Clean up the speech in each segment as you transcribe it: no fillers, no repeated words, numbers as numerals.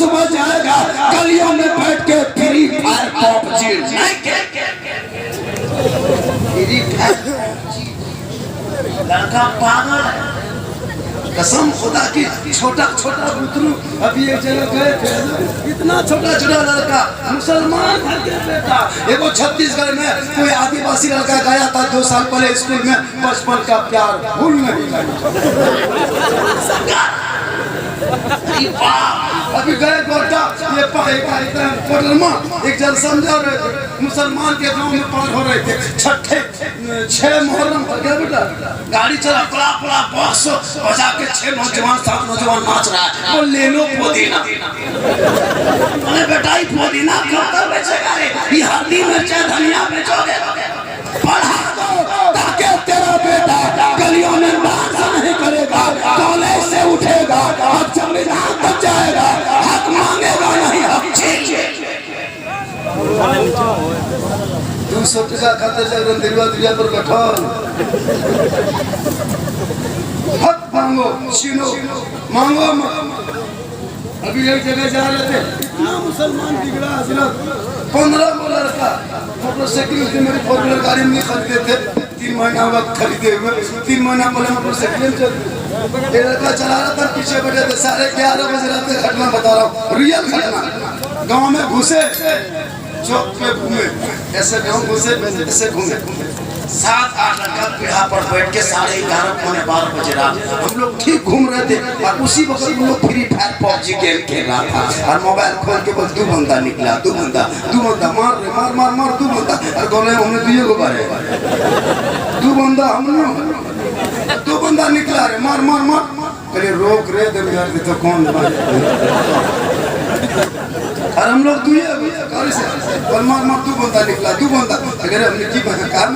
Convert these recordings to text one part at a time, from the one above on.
सुबह जाएगा गलियों में बैठ के फ्री फायर पबजी लड़का पागल है कसम खुदा की। छोटा छोटा बुतरू अभी एक जगह गए थे, इतना छोटा छोटा लड़का मुसलमान घर के बेटा। एगो छत्तीसगढ़ में कोई आदिवासी लड़का गया था 2 साल पहले स्कूल में, बचपन का प्यार भूल नहीं अभी गए गोटा ये कोडरमा एक जन समझा रहे थे, मुसलमान के गांव में पार हो रहे थे, 6 मुहर्रम हो गया बेटा, गाड़ी चला पड़ा पड़ा बॉक्स बजा के 6 नौजवान 7 नौजवान नाच रहा है। वो ले लो पुदीना, अरे बेटा ये पुदीना कब तक बेचेगा रे, ये हल्दी मिर्च धनिया बेचोगे, पढ़ा दो ताकि तेरा बेटा गलियों में डांस नहीं करेगा, कॉलेज से उठेगा और संविधान तक जाएगा, हक मांगेगा नहीं हक चाहिए। 200 टका खाते जब दिलवा पर कठोर हक मांगो छीनो मांगो। अभी एक जगह जा रहे थे, इतना मुसलमान बिगड़ा हजरत, 15 को लड़का मोटरसाइकिल से मेरी 4 व्हीलर गाड़ी में खरीदे थे, 3 महीना वक्त खरीदे हुए, 3 महीना पहले मोटरसाइकिल चलती, ये लड़का चला रहा था, पीछे बैठे थे, 11:30 बजे रात की घटना बता रहा हूँ, रियल घटना। गाँव में घुसे, चौक पे घूमे, ऐसे गाँव घुसे ऐसे घूमे, 7-8 लड़का पीढ़ा पर बैठ के 11:30 पौने 12 बजे रात हम लोग ठीक घूम रहे थे, और उसी वक्त हम लोग फ्री फायर पबजी गेम खेल रहा था, और मोबाइल खोल के बस 2 बंदा निकला, 2 बंदा मार रहे, मार 2 बंदा, और गोले हमने 2 को मारे, 2 बंदा हमने 2 बंदा निकला रे, मार अरे रोक रे दे यार, तो कौन और हम लोग 2 से और मार 2 बंदा निकला, 2 बंदा, अगर हमने की काम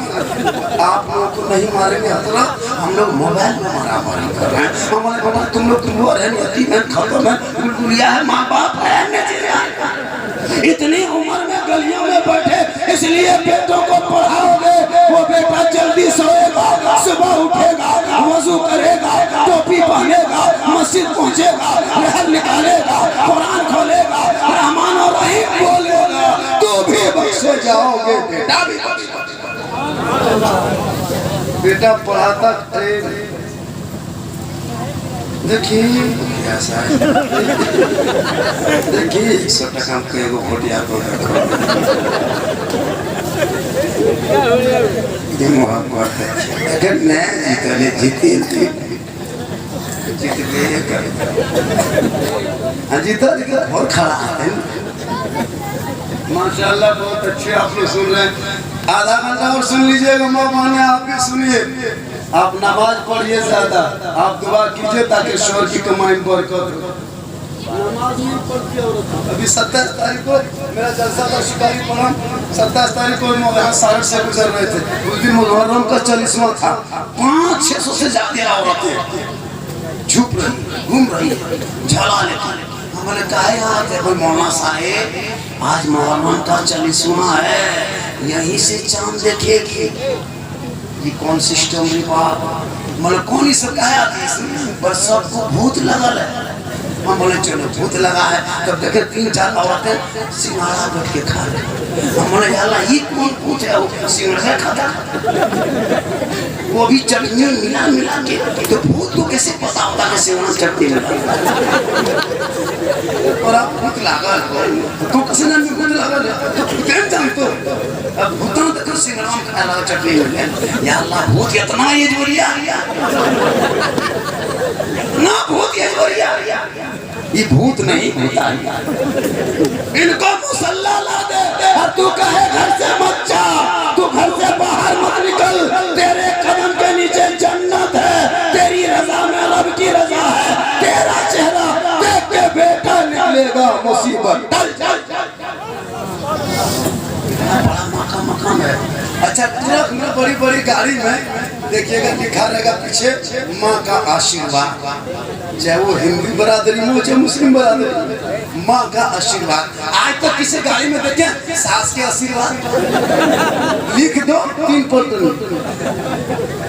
आप लोगों को नहीं मारेंगे हजरा, हम लोग मोबाइल में मारामारी कर रहे हैं, हमारे बाबा तुम लोग खत्म है, बुलबुलिया है, माँ बाप है, इतनी उम्र में गलियों में बैठे, इसलिए बेटों को पढ़ाओगे, वो बेटा जल्दी सोएगा, सुबह उठेगा, वजू करेगा, टोपी पहनेगा, मस्जिद पहुंचेगा, रहर निकालेगा, कुरान खोलेगा, रहमान और रहीम बोलेगा, तो भी बख्शे जाओगे, बेटा पढ़ाता देखिए ऐसा है, देखिए 100 टका को एगो भोटिया को ये मोहब्बत है, अगर मैं जीते जीता और खड़ा है माशाल्लाह, बहुत अच्छे आप लोग सुन रहे हैं, आधा घंटा और सुन लीजिएगा, माने आप भी सुनिए, आप नमाज पढ़िए ज्यादा, आप दुआ कीजिए ताकि शोर की कमाई बरकत हो। नमाज नहीं पढ़ती औरत, अभी 27 तारीख को मेरा जलसा था शिकारी पलम, 27 तारीख को यहाँ सारठ से गुजर रहे थे, उस दिन मुहर्रम का 40वां था, 500-600 से ज्यादा औरतें झुक रही, घूम रही, झाला लेती, हमने कहा यार देखो मौलाना साहेब आज मुहर्रम का 40वां है, यहीं से चांद देखेगी, ये कौन सिस्टम मतलब कौन ही सब कहा पर सबको भूत लगल है, हम बोले चलो भूत लगा है, तब देखे 3-4 औरतें सिंघाड़ा बैठ के खा रहे, हम बोले यार ये कौन भूत है, वो सिंघाड़ा खाता, वो भी चटनी मिला के, तो भूत को कैसे पता होता है सिंघाड़ा चटनी मिला, और आप भूत लगा तो किसी ने भूत लगा तो भूत जानते हो, अब भूतों देखो सिंघाड़ा में खा लगा चटनी मिले, या अल्लाह भूत इतना ये जोरिया ना, भूत ये जोरिया, ये भूत नहीं होता, इनको मुसल्ला ला दे, और तू कहे घर से मत जा, तू घर से बाहर मत निकल, तेरे कदम के नीचे जन्नत है, तेरी रजा में रब की रजा है, तेरा चेहरा देख के बेटा निकलेगा मुसीबत टल। बड़ा मकाम है, अच्छा ट्रक में बड़ी गाड़ी में देखिएगा लिखा रहेगा पीछे माँ का आशीर्वाद, चाहे वो हिंदू बरादरी में हो चाहे मुस्लिम बरादरी, माँ का आशीर्वाद। आज तक किसी गाड़ी में देखे सास के आशीर्वाद लिख दो 3 पत्र।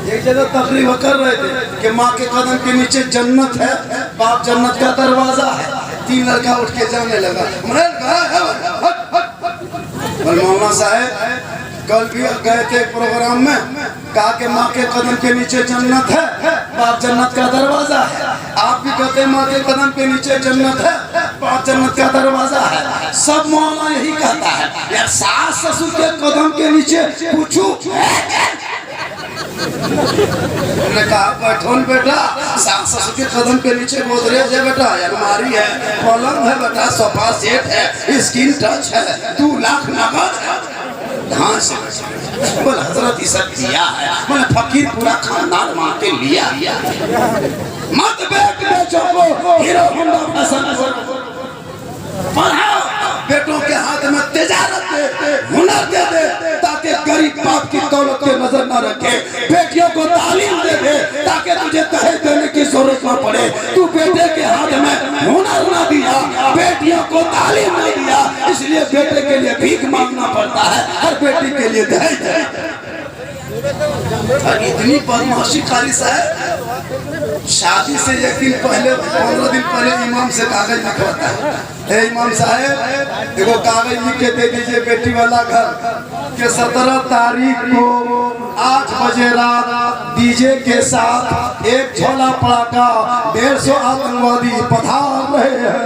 एक जगह तकरीर कर रहे थे कि माँ के कदम के नीचे जन्नत है, बाप जन्नत का दरवाजा है, 3 लड़का उठ के जाने लगा। मौलाना साहब कल भी गए थे प्रोग्राम में, कहा कि माँ के कदम के नीचे जन्नत है, बाप जन्नत का दरवाजा है। आप भी कहते हैं माँ के कदम के नीचे जन्नत है, बाप जन्नत का दरवाजा है। सब मौलाना यही कहता है यार, सास ससुर के कदम के नीचे पूछू। हमने कहा बैठो बेटा, सास ससुर के कदम के नीचे गोदरेज है बेटा, अलमारी है, पलंग है बेटा, सोफा सेट है, स्क्रीन टच है, 2 लाख नगद हाँ से बोल हजरत ये सब दिया है। बोले फकीर पूरा खानदान माँ के लिया। मत बेचो हीरो होंडा पसंद पढ़ाओ, बेटों के हाथ में तिजारत दे, हुनर दे, ताकि गरीब बाप की दौलत के नजर न रखे। बेटियों को तालीम दे, ताकि तुझे दहेज देने की जरूरत न पड़े। तू बेटे के हाथ में हुनर न दिया, बेटियों को तालीम न दिया, इसलिए बेटे के लिए भीख मांगना पड़ता है, हर बेटी के लिए दहेज। इतनी बदमाशी कारी साहब, शादी से 1 दिन पहले 15 दिन पहले इमाम से कागज लिखवाता है। इमाम साहब देखो कागज लिख के दे दीजिए बेटी वाला घर के 17 तारीख को 8 बजे रात डीजे के साथ 1 झोला पड़ाका 150 आतंकवादी पधार रहे हैं।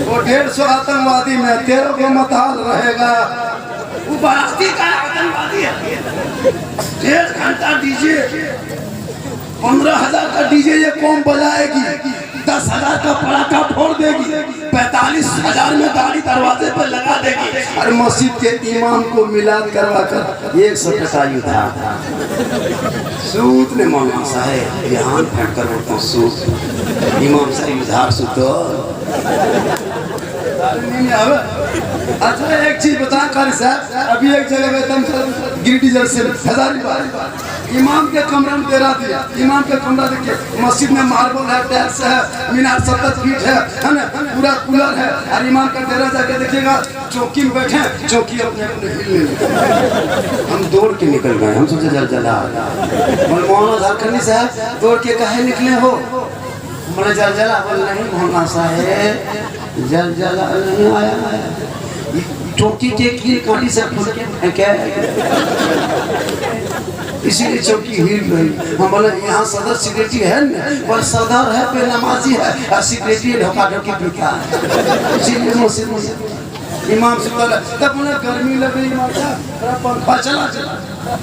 वो 150 आतंकवादी में 13 को मताल रहेगा। वो बाराती का आतंकवादी है। 1.5 घंटा डीजे, 15,000 का डीजे ये कौन बजाएगी, 10,000 का पटाखा फोड़ देगी, 45,000 में गाड़ी दरवाजे पर लगा देगी। और मस्जिद के इमाम को मिलाद करवा कर 100 टका उधार। सूद ने मौलाना साहब ध्यान फेंक कर बोलता हूँ, सूद इमाम साहब उधार सुतो। अच्छा एक चीज बता कारी साहब, अभी एक जगह वेतन गिरिडीह से हजारीबाग इमाम के कमरे में डेरा दिया। इमाम के कमरा देखिए, मस्जिद में मार्बल है, टाइल्स है, मीनार 70 फीट है ना, पूरा कूलर है। और इमाम का डेरा जाके देखिएगा, चौकी में बैठे, चौकी अपने अपने हिलने लगे। हम दौड़ के निकल गए, हम सोचे जल जला। मौलाना झारखंडी साहब दौड़ के कहे निकले हो? बोले जल जला। बोल नहीं मौलाना साहब जल जला नहीं आया, चौकी के कील काटी से फूल के फेंके, इसीलिए चौकी हिल गई। हम बोले यहाँ सदर सेक्रेटरी है न, पर सदर है पे नमाजी है और सेक्रेटरी ढोका ढोकी पीता है, इसीलिए मस्जिद इमाम से बोला। तब उन्हें गर्मी लग गई, इमाम साहब पंखा चला।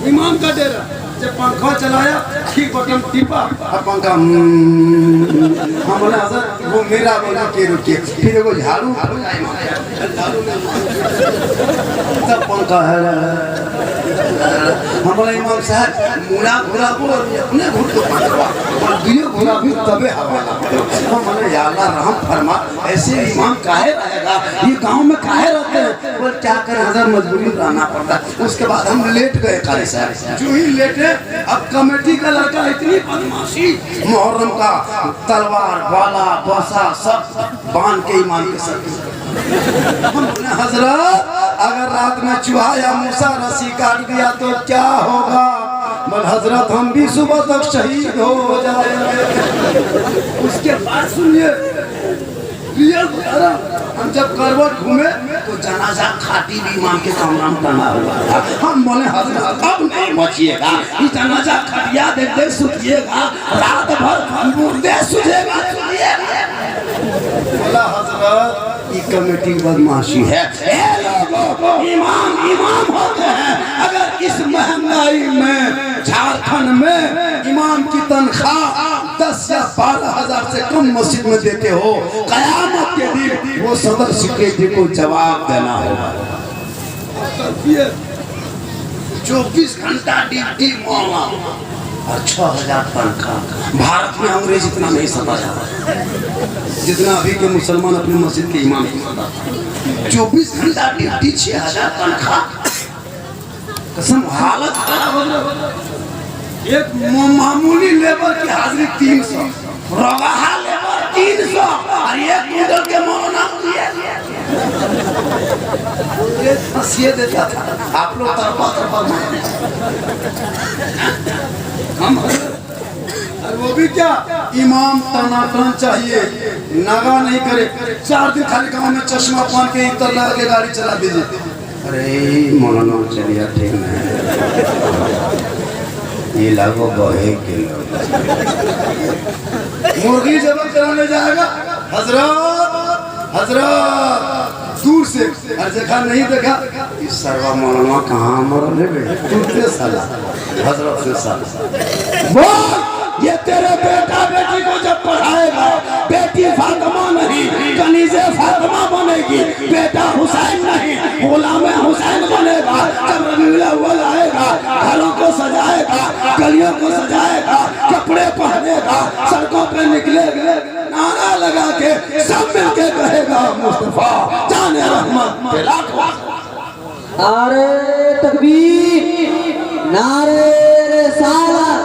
इमाम का डेरा जब पंखा चलाया, ठीक बटन टिपा और पंखा हम बोले हजरत वो मेरा बोला के रुकिए, फिर वो झाड़ू तब पंखा है। हम बोले इमाम साहब मुड़ा घुरा को अपने घुट को और दुनिया घुरा भी तबे हवा। हम बोले या अल्लाह रहम फरमा, ऐसे इमाम काहे रहेगा, ये गांव में काहे रहते हैं? बोल क्या करें हजरत, मजबूरी में रहना पड़ता। उसके बाद हम लेट गए कारी साहब, जो ही लेटे अब कमेटी का लड़का इतनी बदमाशी, मुहर्रम का तलवार भाला बसा सब बांध के इमाम के सर। हम बोले हजरत अगर रात में चूहा या मूसा रस्सी काट दिया तो क्या होगा? बोल हजरत हम भी सुबह तक शहीद हो जाएंगे। उसके बाद सुनिए रियल बता, हम जब करवट घूमे तो जनाजा खाटी भी इमाम के कमरा में टंगा हुआ था। हम बोले हजरत अब नहीं बचिएगा, ये जनाजा खटिया दे सुतिएगा, रात भर मुर्दे सुझेगा। बोला हजरत ये कमेटी बदमाशी है, इमाम होते हैं। अगर इस महंगाई में झारखंड में इमाम की तनख्वाह 10 या 12,000 से कम मस्जिद में देते हो, कयामत के दिन वो सदर सेक्रेटरी को जवाब देना होगा। 24 घंटा ड्यूटी मौला और 6,000 तनख्वाह। भारत में अंग्रेज इतना नहीं समझ जितना अभी के मुसलमान अपने मस्जिद के इमाम की समझ। 24 घंटा ड्यूटी 6,000 तनख्वाह, कसम हालत खराब हो गई। एक मामूली लेबर की हाजिरी 300, रवाहा लेबर 300 और एक क्विंटल के मौलाना ये फंसिए देता था। आप लोग तरफा हम वो भी क्या इमाम टनाटन चाहिए, नागा नहीं करे। 4 दिन खाली गाँव में चश्मा पहन के इतर लगा के गाड़ी चला दीजिए। अरे मौलाना चलिए ठीक नहीं, ये लागो बहे के मुर्गी जबल कराने जाएगा। हजरत हजरत दूर से हर जगह नहीं देखा, इस सर्वा मौलाना कहाँ मर रहे टूटते साला। हजरत से साला बोल, ये तेरे बेटा बेटी को जब पढ़ाएगा, बेटी फातिमा नहीं कनीज़े फातिमा बनेगी, बेटा हुसैन नहीं गुलाम हुसैन बनेगा। जब रबीउल अव्वल आएगा, घरों को सजाएगा, गलियों को सजाएगा, कपड़े पहनेगा, सड़कों पे निकलेगा, नारा लगा के सब मिलके कहेगा मुस्तफा जाने रहमत के लाखों। नारे तकबीर, नारे रिसालत,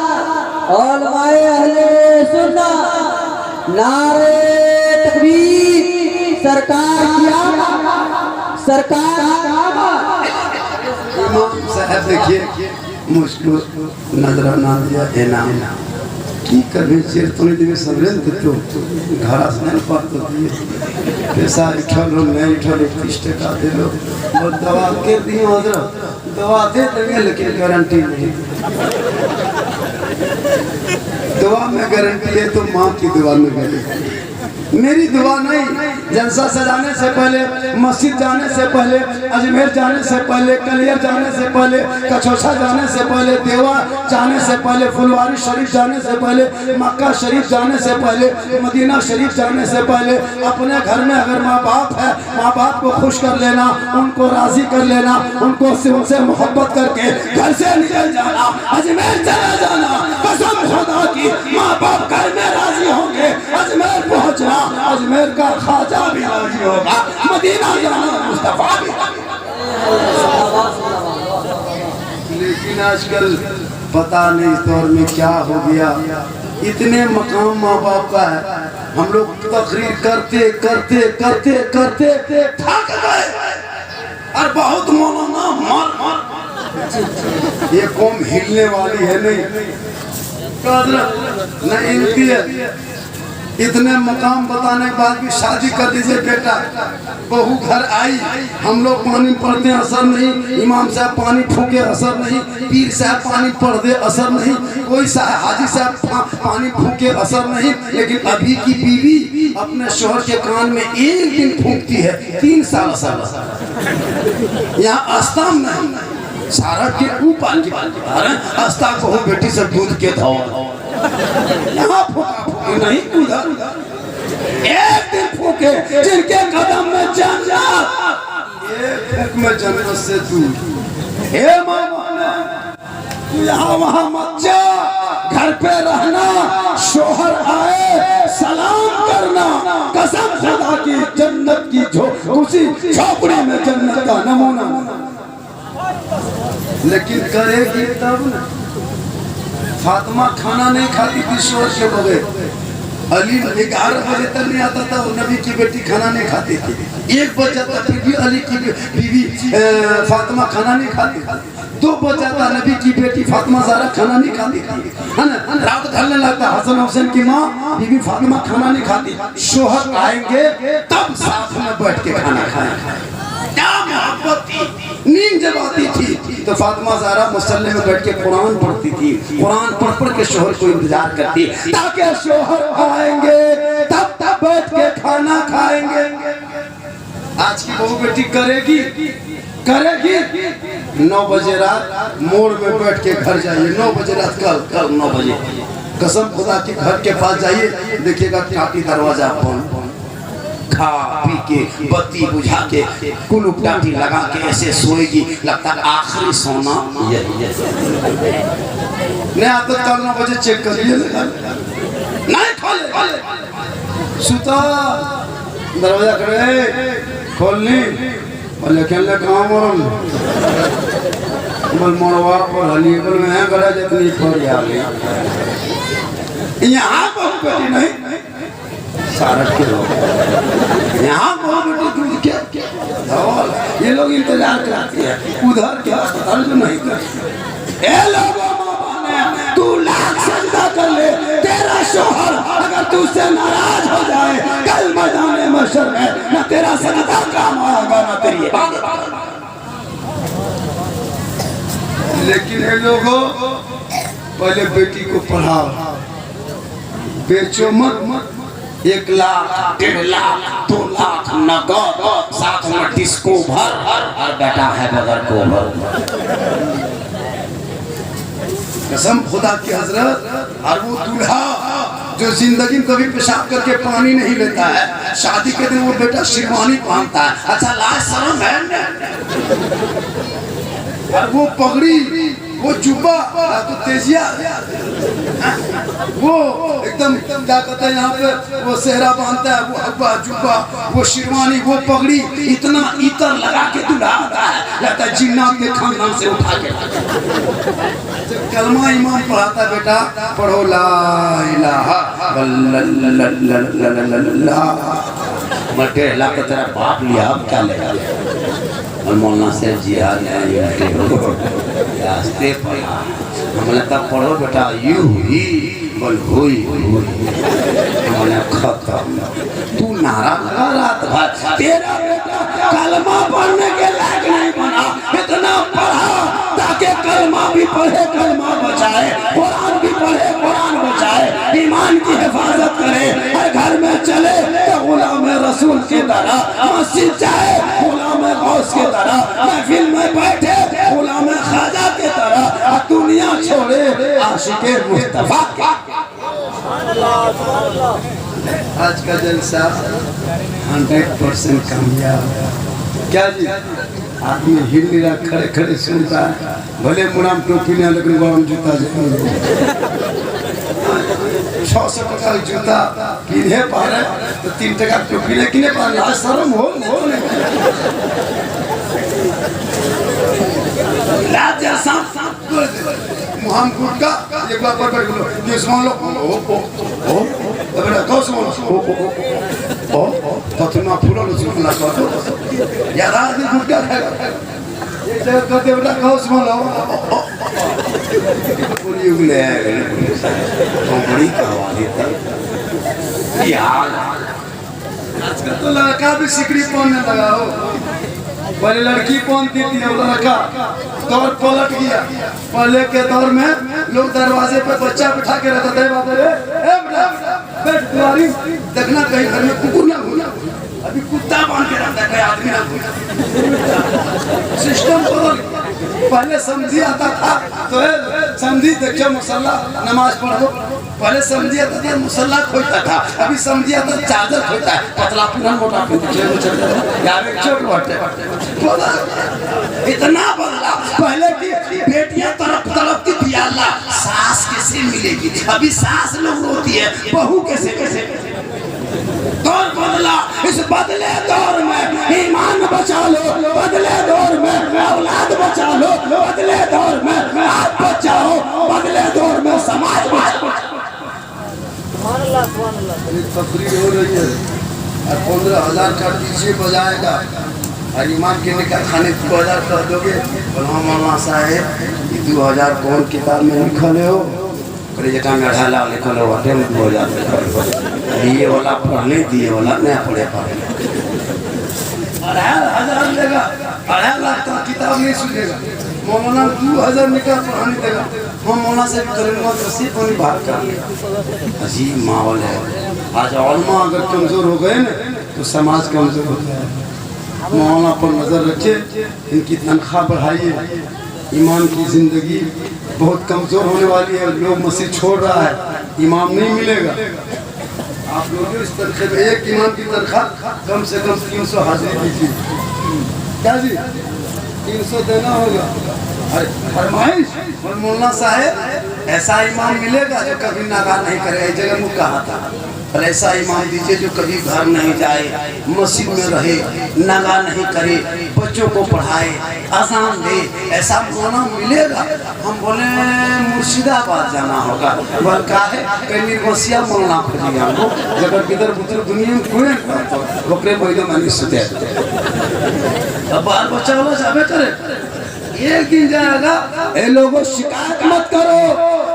उलमाए अहले सुन्नत, नारे तकबीर, सरकार किया सरकार। इमाम साहब देखिए मुझको नजर ना दिया इनाम की कभी चिर तो नहीं दिवे समझे तो घर आसने पर तो दिए पैसा इठलो नहीं इठलो 30 टका दे लो और दवा के दिए हजरत, दवा दे देंगे लेकिन गारंटी नहीं। दुआ में गारंटी है तो माँ की दुआ में गारंटी, मेरी दुआ नहीं। जलसा सजाने से पहले, मस्जिद जाने से पहले, अजमेर जाने से पहले, कलियर जाने से पहले, कचौसा जाने से पहले, देवा जाने से पहले, फुलवारी शरीफ जाने से पहले, मक्का शरीफ जाने से पहले, मदीना शरीफ जाने से पहले अपने घर में अगर माँ बाप है, माँ बाप को खुश कर लेना, उनको राजी कर लेना, उनको उनसे मोहब्बत करके घर से निकल जाना, अजमेर चला जाना। कसम खुदा की माँ बाप घर में राजी होंगे, अजमेर पहुँचना, अजमेर का ख्वाजा भी राजी होगा, मदीना जाना मुस्तफा भी। लेकिन आजकल पता नहीं इस दौर में क्या हो गया, इतने मकाम माँ बाप का है, हम लोग तकरीर करते करते करते करते थक गए और बहुत मौलाना मर। ये कौम हिलने वाली है नहीं, न इनकी है। इतने मकाम बताने के बाद भी शादी कर दीजिए बेटा, बहू घर आई, हम लोग पानी पढ़ते हैं असर नहीं, इमाम साहब पानी फूके असर नहीं, पीर साहब पानी पढ़ दे असर नहीं, कोई साहब हाजी साहब पानी फूके असर नहीं। लेकिन अभी की बीवी अपने शोहर के कान में एक दिन फूकती है, 3 साल असर। यहाँ आस्था नहीं, सारा के ऊपर आस्था को बेटी से दूध के था यहाँ फूके नहीं, उधर एक दिन फूके जिनके कदम में जन्नत, एक फूक में जन्नत से दूर। हे मामा तू यहाँ वहाँ मत जा, घर पे रहना, शोहर आए सलाम करना। कसम खुदा की जन्नत की उसी झोपड़ी में जन्नत का नमूना। लेकिन करेगी तब ना। फातिमा खाना नहीं खाती थी शोर के बगैर, अली 11 बजे तक नहीं आता था, वो नबी की बेटी खाना नहीं खाती थी। 1 बजे तक फिर भी अली की बीवी फातिमा खाना नहीं खाती। 2 बजे तक नबी की बेटी फातिमा ज़हरा खाना नहीं खाती थी, है ना। रात ढलने लगता, हसन हुसैन की माँ बीवी फातिमा खाना नहीं खाती। शोहर आएंगे तब साथ में बैठ के खाना खाएंगे। क्या मोहब्बत थी। नींद जब आती थी तो फातिमा ज़हरा मुसल्ले में बैठ के कुरान पढ़ती थी, कुरान पढ़ पढ़ के शोहर को इंतजार करती ताकि शोहर आएंगे तब बैठ के खाना खाएंगे। आज की बहू बेटी करेगी 9 बजे रात मोड़ में बैठ के घर जाइए, 9 बजे रात कल 9 बजे कसम खुदा के घर के पास जाइए, देखिएगा टाटी दरवाजा बंद, खा पी के बत्ती बुझा के कुलुप टाटी लगा के ऐसे सोएगी, लगता है आखिरी सोना यही है। नहीं आता कल 9 बजे चेक करिए, नहीं खोले सुता दरवाजा करे खोलनी बोले खेलने कहाँ मरल बोल मरवा पर हली बोल मैं गला जितनी पर आ गई यहाँ बहुत बेटी नहीं सारस के लोग यहाँ बहुत बेटी दूध के धवल ये लोग इंतजार करते हैं, उधर क्या अस्पताल जो नहीं करते। ए लोगों तू लाख सजदा कर ले, तेरा शोहर अगर तू उससे नाराज हो जाए, कल मैदान महशर में न तेरा सजदा काम आएगा न तेरी इबादत। लेकिन ये लोगों पहले बेटी को पढ़ाओ, बेचो मत। 1 लाख 1.5 लाख 2 लाख नगद, साथ में डिस्को भर, और बेटा है बगैर को भर। कसम खुदा की हजरत। और वो दूल्हा जो जिंदगी में कभी पेशाब करके पानी नहीं लेता है, शादी के दिन वो बेटा शेरवानी पहनता है। अच्छा लाज शर्म है ना? और वो पगड़ी, वो जुब्बा, तो तेजिया, वो एकदम क्या कहते हैं यहाँ पे, वो सेहरा बांधता है, वो हब्बा जुब्बा, वो शेरवानी, वो पगड़ी, इतना इतर लगा के दूल्हा आता है, लगता है जिन्नात के खानदान से उठा के। कलमा इमाम पढ़ाता है, बेटा पढ़ो ला इलाहा मटे ला के तेरा बाप लिया, अब क्या लेगा? और मौलाना से जिहाद रास्ते पढ़ा, हमने तब पढ़ो बेटा यू ही बल हुई, हमने खत्म। तू नारा लगा रात भर, तेरा बेटा कलमा पढ़ने के लायक नहीं बना, इतना पढ़ा ताकि कलमा भी पढ़े, कलमा बचाए, कुरान भी पढ़े, कुरान बचाए, ईमान की हिफाजत करे, हर घर में चले तो गुलाम रसूल की तरह, मस्जिद जाए गुलाम गौस की तरह, महफिल में बैठे गुलाम ख्वाजा की तरह, दुनिया छोड़े आशिके मुस्तफा के। आज का जलसा 100% कामयाब। क्या जी? आदमी हिल नहीं रहा, खड़े खड़े सुनता है, भले मुड़ाम टोपी नहीं लेकिन गरम जूता 600 टका जूता किने पा रहे तो 3 टका टोपी नहीं किने पा रहे, शर्म हो मुहाम गुटका एक बार पर बोलो ये सुन लो ओ बेटा कौन सुन ओ तो ना फूलो लो सुन ला तो यार आदमी गुटका खाएगा ये जगह करते बेटा कौन सुन लो पूरी उगले तो बड़ी कहानी था यार। आजकल तो लड़का भी सिकड़ी पहनने लगा हो, पहले लड़की पहनती थी, लड़का दौर पलट गया। पहले के दौर में लोग दरवाजे पे बच्चा बिठा के रहते थे, बात बैठ तुम्हारी देखना कहीं घर में कुकुर ना घूमना, अभी कुत्ता बांध के रहता है, आदमी ना घूमना। सिस्टम बदल, पहले समझी आता था तो समझी देखो मुसल्ला नमाज पढ़ो, पहले समझी आता था मुसल्ला खोलता था, अभी समझी आता चादर खोलता है, पतला पिना मोटा छोट बाटे, इतना बदला। पहले की बेटियां तड़पती थी, अल्लाह सास कैसे मिलेगी, अभी सास लोग रोती है, बहू कैसे दौर बदला। इस बदले दौर में ईमान बचा लो, बदले दौर में औलाद बचा लो, बदले दौर में आप बचाओ, बदले दौर में समाज बचाओ। तकरीर हो रही है और 15,000 का डीजे बजाएगा और ईमान के निकाह खाने 2000 कर दोगे, मौलाना साहेब 2000 कौन किताब में लिखल हो, जटा में 2.5 लाख लिखल हो, 2000 दिए वाला पढ़ने दिए वाला नहीं पढ़े पाए, 2,500 लेगा, 2.5 लाख का किताब नहीं सुनेगा, मौलाना 2000 निकाह पढ़ाने देगा, हम मौलाना से भी करेंगे तो सिर्फ उन्हीं बात कर। अजीब माहौल है आज। उलमा अगर कमजोर हो गए ना तो समाज कमजोर हो जाए। मौलाना पर नजर रखिए, इनकी तनख्वाह बढ़ाइए, ईमान की जिंदगी बहुत कमजोर होने वाली है, लोग मस्जिद छोड़ रहा है, इमाम नहीं मिलेगा। आप लोग इस तनख्वाह में एक इमाम की तनख्वाह कम से कम 300 हाजिरी कीजिए। क्या जी 300 देना होगा। अरे फरमाइश मौलाना साहेब ऐसा इमाम मिलेगा जो कभी नागा नहीं करे, इस जगह मुझे कहा था, और ऐसा इमाम दीजिए जो कभी घर नहीं जाए, मस्जिद में रहे, नागा नहीं करे, बच्चों को पढ़ाए, अजान दे, ऐसा मौलाना मिलेगा। हम बोले मुर्शिदाबाद जाना होगा, बोल का है कहीं निर्वसिया मौलाना खोजिए हमको, जगह किधर बुजुर्ग दुनिया में कोई बकरे महीनों में नहीं सुते, अब बाल बच्चा वाला जावे करे, एक दिन जाएगा। ए लोगों शिकायत मत करो,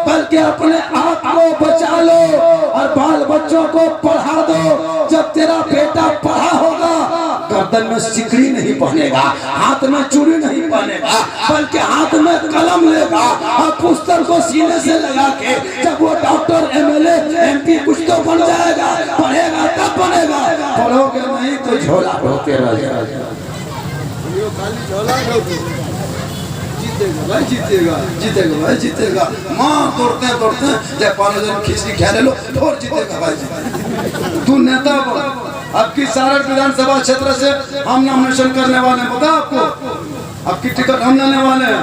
बल्कि अपने आप को बचा लो और बाल बच्चों को पढ़ा दो। जब तेरा बेटा पढ़ा होगा, गर्दन में सिकड़ी नहीं पहनेगा, हाथ में चूड़ी नहीं पहनेगा, बल्कि हाथ में कलम लेगा और पुस्तक को सीने से लगा के जब वो डॉक्टर, एमएलए, एमपी कुछ तो बन जाएगा, पढ़ेगा तब बनेगा। पढ़ोगे नहीं तो झोला ढोते रह जाएगा। जीतेगा भाई, जीतेगा, जीतेगा भाई, जीतेगा। माँ दौड़ते दौड़ते जब 5 दिन खिचड़ी खा ले लो और जीतेगा भाई। तू नेता बन। अब की सारण विधानसभा क्षेत्र से हम नॉमिनेशन करने वाले हैं, पता आपको? अब की टिकट हम लेने वाले हैं।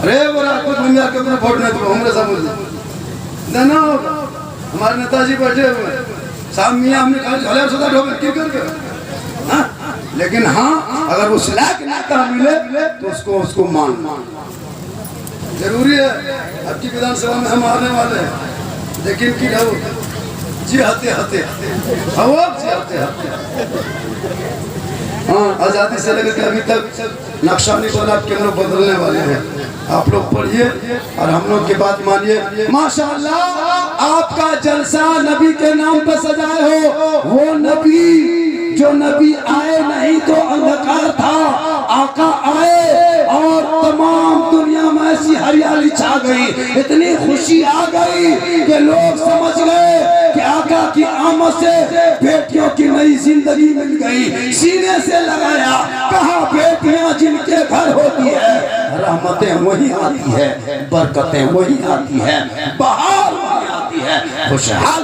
अरे बोला कुछ मिल के अपने वोट नहीं दो, हमरे समझ देना। हमारे नेताजी बैठे हुए सामने, हमने कहा सुधा ढोबे क्यों करके। लेकिन हाँ, अगर उस लायक नेता मिले तो उसको मान जरूरी है। अब की विधानसभा में हम आने वाले हैं, लेकिन की जी हते हते हाँ, आजादी से लेकर अभी तक नक्शा नहीं बना, केंद्र बदलने वाले हैं। आप लोग पढ़िए और हम लोग की बात मानिए। माशाअल्लाह, आपका जलसा नबी के नाम पर सजाए हो। वो नबी जो नबी आए नहीं तो अंधकार था, आका आए और तमाम दुनिया में ऐसी हरियाली छा गई, इतनी खुशी आ गई कि लोग समझ गए कि आका की आमद से बेटियों की नई जिंदगी मिल गई। सीने से लगाया, कहा बेटियां जिनके घर होती है, रहमतें वही आती है, बरकतें वही आती है, बहार वही आती है, खुशहाल।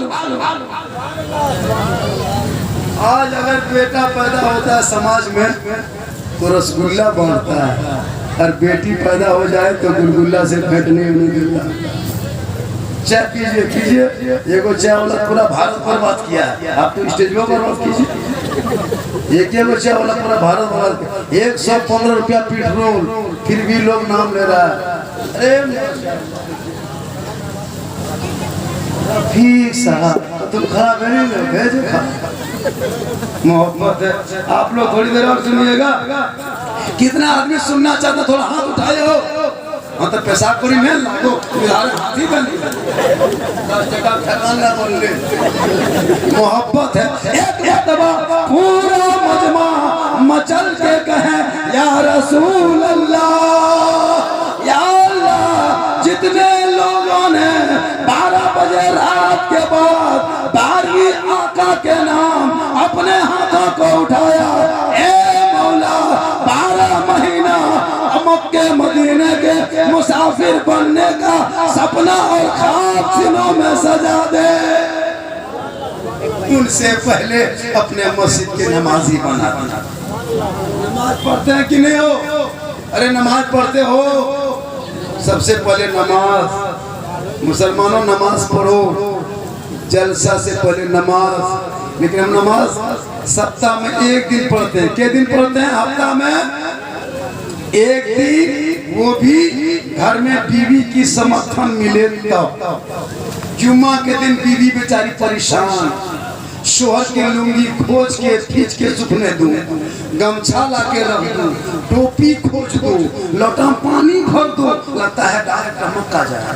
आज अगर बेटा पैदा होता है समाज में तो रसगुल्ला बांटता है, और बेटी पैदा हो जाए तो गुलगुल्ला से पेट नहीं देता। चाय पीजिए कीजिए, एगो चाय वाला पूरा भारत बर्बाद किया है। आप तो स्टेज पर बर्बाद कीजिए। एक चाय वाला पूरा भारत बर्बाद किया। 115 रुपया पेट्रोल, फिर भी लोग नाम ले रहा है। अरे ठीक साहब, तुम खा भेज मोहब्बत है। आप लोग थोड़ी देर और सुनिएगा। कितना आदमी सुनना चाहता, थोड़ा हाथ उठाए हो। हाँ तो पेशाब करी में लागो, हाथी बन मोहब्बत है। एक दबा पूरा मजमा मचल के कहे या रसूल अल्लाह, या अल्लाह। जितने लोगों ने 12 बजे रात के बाद 12वीं आका के नाम अपने हाथों को उठाया, ए मौला 12 महीना मक्के मदीने के मुसाफिर बनने का सपना और ख्वाब सीनों में सजा दे। उनसे पहले अपने मस्जिद के नमाजी बना। नमाज पढ़ते हैं कि नहीं हो? अरे नमाज पढ़ते हो। सबसे पहले नमाज, मुसलमानों नमाज पढ़ो, जलसा से पहले नमाज। लेकिन हम नमाज सप्ताह में 1 दिन पढ़ते हैं। के दिन पढ़ते हैं? हफ्ता में 1 दिन, वो भी घर में बीवी की समर्थन मिले तब। जुम्मा के दिन बीवी बेचारी परेशान, शोहर के लुंगी खोज के खींच के सुखने दूं, गमछा ला के रख दूं, टोपी खोज दो, लोटा पानी भर दो, लगता है डायरेक्ट मक्का जाए।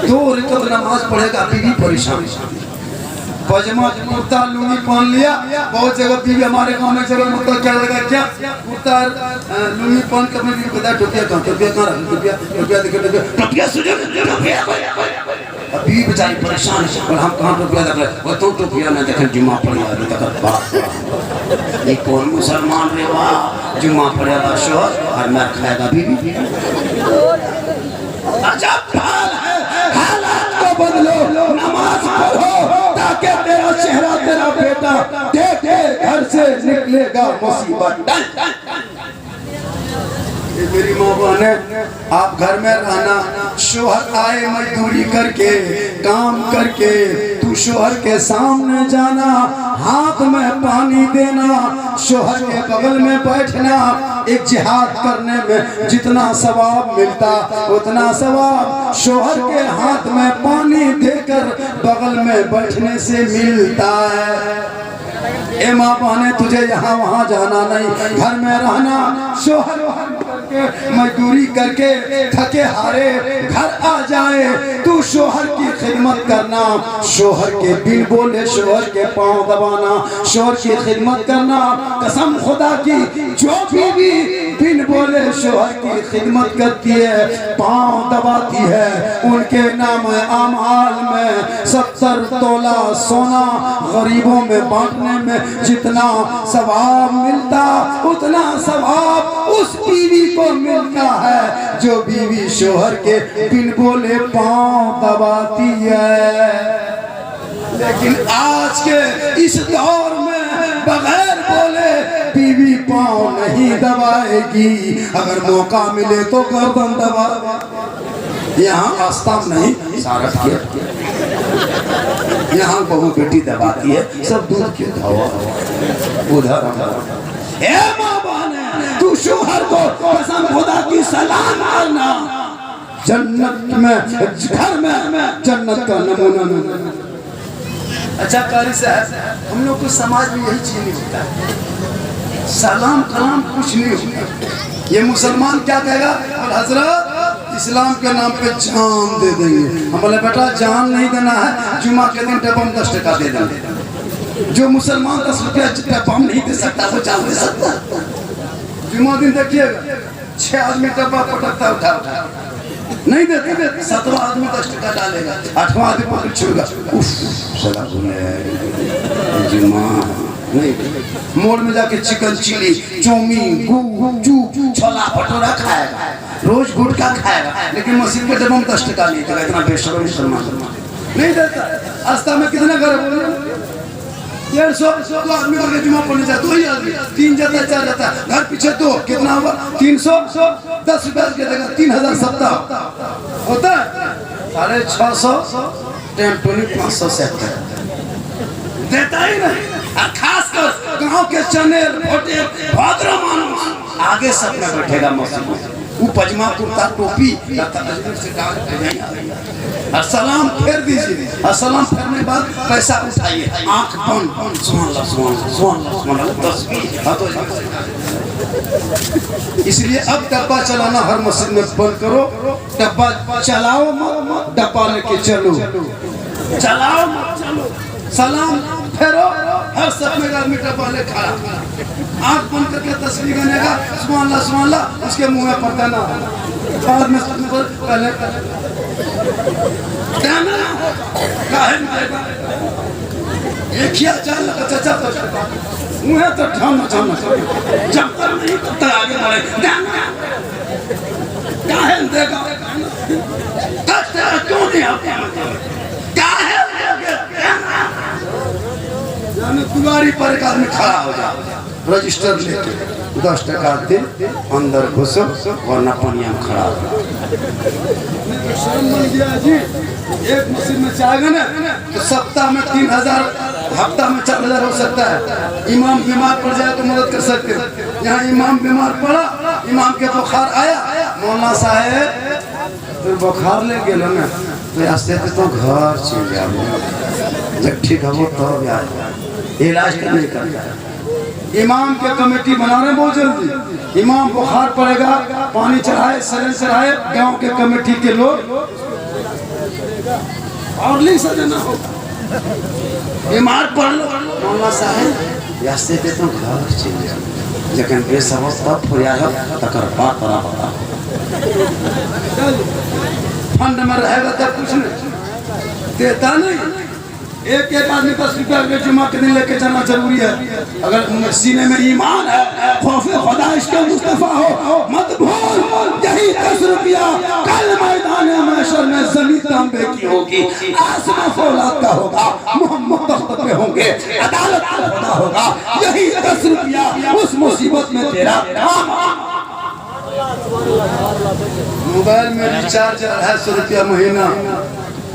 2 रकात नमाज पढ़ेगा, बीवी परेशान। पजामा कुर्ता लुंगी पहन लिया। बहुत जगह बीवी हमारे गांव में जगह मतलब क्या लगा, क्या कुर्ता लुंगी पहन के अपने बीवी को बताया टोपिया कहाँ टोपिया टोपिया देखे टोपिया सुझे टोपिया। बीवी बेचारी परेशान और हम कहाँ टोपिया देख रहे, वो तो टोपिया न देखे जुम्मा पड़ी अभी तक। बाप ये कौन मुसलमान रे वाह, जुम्मा पड़ेगा शोहर और मैं खाएगा बीवी। अजब हाल है। हालात को बदलो, नमाज पढ़ो ताकि तेरा चेहरा तेरा बेटा देखे, घर से निकलेगा मुसीबत। मेरी माँ बहन है, आप घर में रहना, शोहर आए मजदूरी करके काम करके, तू शोहर के सामने जाना, हाथ में पानी देना, शोहर के बगल में बैठना। एक जिहाद करने में जितना सवाब मिलता उतना सवाब शोहर के हाथ में पानी देकर बगल में बैठने से मिलता है। ए माँ बहने, तुझे यहाँ वहाँ जाना नहीं, घर में रहना। शोहर मजदूरी करके थके हारे घर आ जाए, तू शोहर की खिदमत करना, शोहर के बिन बोले शोहर के पांव दबाना, शोहर की खिदमत करना। कसम खुदा की जो बीवी बिन बोले शोहर की खिदमत करती है, पांव दबाती है, उनके नाम आमाल में 70 तोला सोना गरीबों में बांटने में जितना सवाब मिलता, उतना सवाब उस बीवी को मिलता है जो बीवी शोहर के बिन बोले पांव दबाती है। लेकिन आज के इस दौर में बगैर बोले बीवी पांव नहीं दबाएगी, अगर मौका मिले तो गर्दन दबा। यहाँ आस्था नहीं सारस के, यहाँ बहू बेटी दबाती है, सब दूध की धावा उधर। तू शोहर को कसम खुदा की सलाम करना, जन्नत में घर में जन्नत का नमूना। अच्छा कारी साहब, हम लोग को समाज में यही चीज नहीं होता, सलाम कलाम कुछ नहीं होता। ये मुसलमान क्या कहेगा, हजरत इस्लाम के नाम पे जान दे देंगे। हम बोले बेटा जान नहीं देना है, जुमा के दिन डब्बा में 10 टका दे देंगे। जो मुसलमान 10 रुपया डब्बा में नहीं दे सकता वो जान दे सकता। जुमा दिन देखिएगा 6 आदमी डब्बा पटकता उठा उठा नहीं देते, 7वां आदमी 10 टका डालेगा, 8वां आदमी पकड़ छुएगा, जुमा नहीं। मोड़ में जाके चिकन चिली, चौमीन, गुपचुप, छोला भटूरा खाएगा, रोज गुटखा खाएगा, लेकिन मस्जिद के डब्बा में 10 टका नहीं देगा। इतना बेशर्म मुसलमान नहीं देता। आस्था में कितना घर बोले 150 तो आदमी करके जुमा पढ़ने जाए, 2 ही आदमी, 3 जाता है 4 जाता है, घर पीछे 2 कितना हुआ 300, 10 रुपया के देगा 3000 सप्ताह होता है, 650 टेम्पो 500 से देता ही नहीं। खासकर गांव के चनेल भोटे भद्र मानुस आगे सब में बैठेगा मस्जिद में, वो पजमा कुर्ता टोपी और सलाम फेर दीजिए, और सलाम फेरने के बाद पैसा उठाइए, आंख बंद, इसलिए अब डब्बा चलाना हर मस्जिद में बंद करो। डब्बा चलाओ मत, डब्बा लेके चलो, चलाओ मत चलो। सलाम फेरो, हर सपने का आदमी डब्बा ले खड़ा, आंख बंद करके तस्वीर गनेगा, सुभान अल्लाह सुभान अल्लाह, उसके मुंह में पड़ता ना, बाद में पहले कहना काहे मारेगा, एक ही चाल लगा चाचा तो मुंह तो ठाम ठाम जब तक नहीं तब तक आगे बढ़े, कहना काहे देगा, कहते क्यों नहीं आते, काहे दुआरी पर एक आदमी खड़ा हो जाए, रजिस्टर लेके 10 टका दे, अंदर घुसो वरना पनिया में खड़ा हो। एक मस्जिद में जाएगा ना तो सप्ताह में 3000, हफ्ता में 4000 हो सकता है। इमाम बीमार पड़ जाए तो मदद कर सकते हैं। यहाँ इमाम बीमार पड़ा, इमाम के बुखार आया, मौलाना साहेब फिर बुखार ले गए ना तो रास्ते तो घर चल जाओ, जब ठीक हो तो इलाज करने का। इमाम के कमेटी बना रहे बहुत जल्दी, इमाम बुखार पड़ेगा, पानी चढ़ाए, सरें चढ़ाए, गांव के कमेटी के लोग और नहीं सजना हो, बीमार पड़ लो मौलाना साहब रास्ते पे तो घर चल जाओ, लेकिन बेसवस्था फुरिया तकर बात बता फंड में रहेगा तब कुछ नहीं देता नहीं। एक आदमी 10 रुपया जुमा के दिन लेके जाना जरूरी है। अगर सीने में ईमान है, खौफे खुदा इश्क़ मुस्तफा हो, मत भूल यही 10 रुपया कल मैदान महशर में ज़मीन तांबे की होगी, आसमां फौलाद का होगा, मोहम्मद तख्त पे होंगे, अदालत का खुदा होगा। यही 10 रुपया उस मुसीबत में तेरा काम। मोबाइल में रिचार्ज 250 रुपया महीना,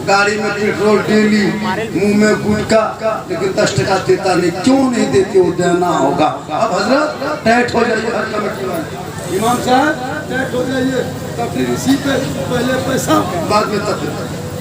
गाड़ी में पेट्रोल डेली, मुंह में गुटखा, लेकिन 10 टका देता नहीं। क्यों नहीं देते, वो देना होगा। अब हजरत टाइट हो जाइए, हर कमेटी वाले इमाम साहब टाइट हो जाइए, तब फिर इसी पे पहले पैसा बाद में तब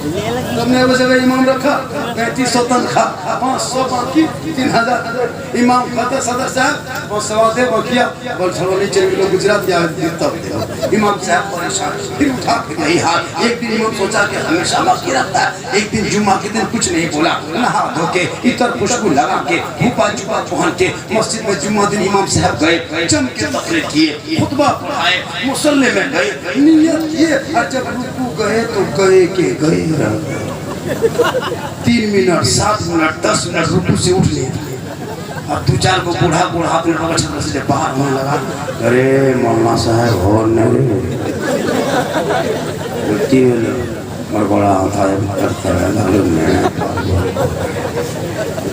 तुमने वो जगह इमाम रखा 3500 तनख्वाह 500 बाकी 3000 इमाम खाता सदर साहब वो सवादे बकिया बोल छोड़ो नहीं चल लोग गुजरात या तब दे इमाम साहब परेशान फिर उठा के नहीं हाथ एक दिन इमाम सोचा कि हमेशा बाकी रहता है एक दिन जुम्मा के दिन कुछ नहीं बोला नहा धो के इतर खुशबू लगा के हुपा जुबा पहन के मस्जिद में जुम्मा दिन इमाम साहब गए जम के तकरीर किए खुतबा पढ़ाए मुसल्ले में गए नियत किए और जब रुकू गए तो गए के गए 3 मिनट 7 मिनट 10 मिनट रुकू से उठ लिए अब 2-4 को बूढ़ा अपने बगल छत्र से बाहर होने लगा अरे मौलाना साहब हो नहीं बड़ा था करता है मालूम